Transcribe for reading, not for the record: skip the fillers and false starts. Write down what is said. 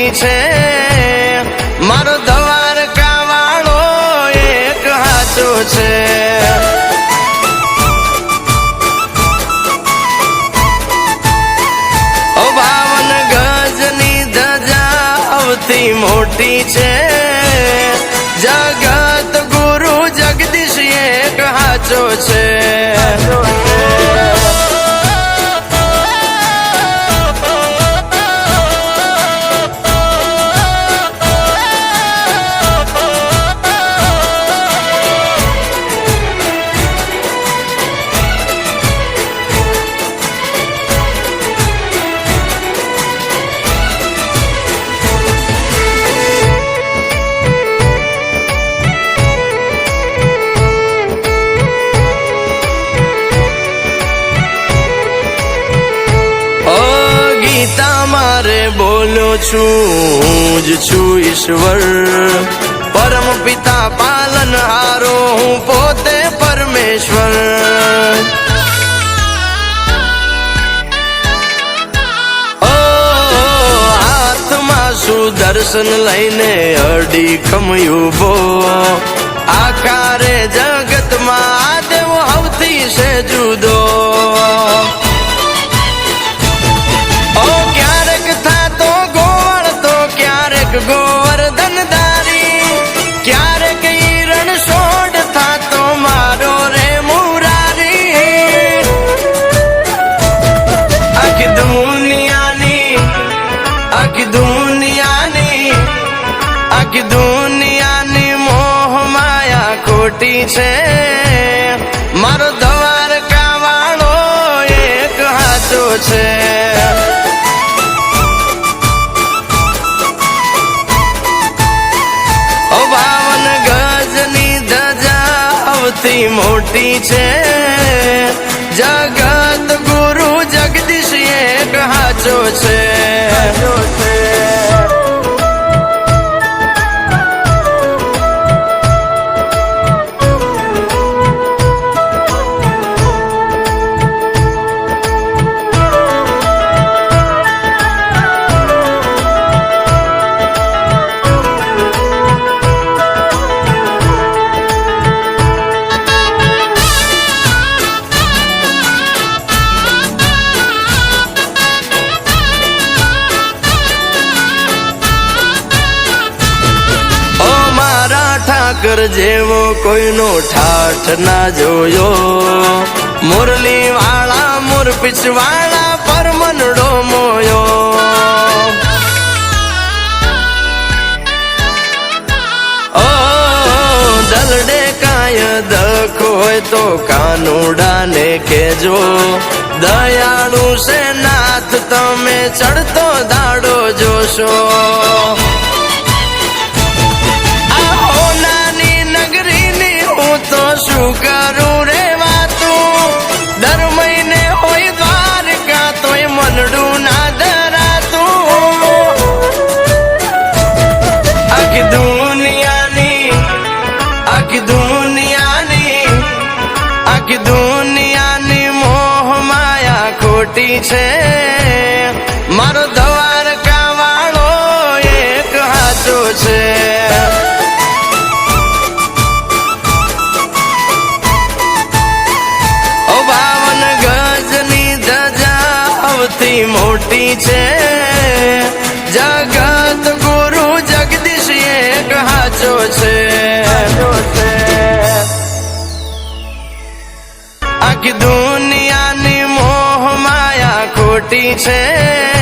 મોટી છે મારો દ્વારકા વાળો એક હાચો છે ઓ 52 ગજની ધજા અવતી મોટી છે જગત ગુરુ જગદીશ એક હાચો છે મારે બોલ્યો છું જ છું ઈશ્વર પરમ પિતા પાલનહારો હું પોતે પરમેશ્વર ઓ હાથમાં સુદર્શન લઈને અડી ખમયુબો આકારે જગતમાં દેવ હવથી છે જુદો ગોવર્ધન ધારી ક્યારેક રણ છોડ થાતો મારો રે મુરારી આખી દુનિયાની મોહ માયા ખોટી છે મારો દ્વારકા વાળો એક હાચો છે મોટી છે જગત ગુરુ જગદીશ એક હાચો છે ઠાકર જેવો કોઈનો ઠાઠ ના જોયો મુરલી વાળા મુરપીછ વાળા પર મનડો મોયો ઓ દલડે કાય દખ હોય તો કાનુડા ને કેજો દયાળુ છે નાથ તમે ચડતો દાડો જોશો તો શું કરું રે વાતું દર મહિને હોય દ્વારકા તોય મનડું ના ધરાતું આખી દુનિયાની મોહ માયા ખોટી છે મારો દ્વારકા વાળો એક હાચો છે મોટી છે જગત ગુરુ જગદીશ એક હાચો છે આખી દુનિયાની મોહ માયા ખોટી છે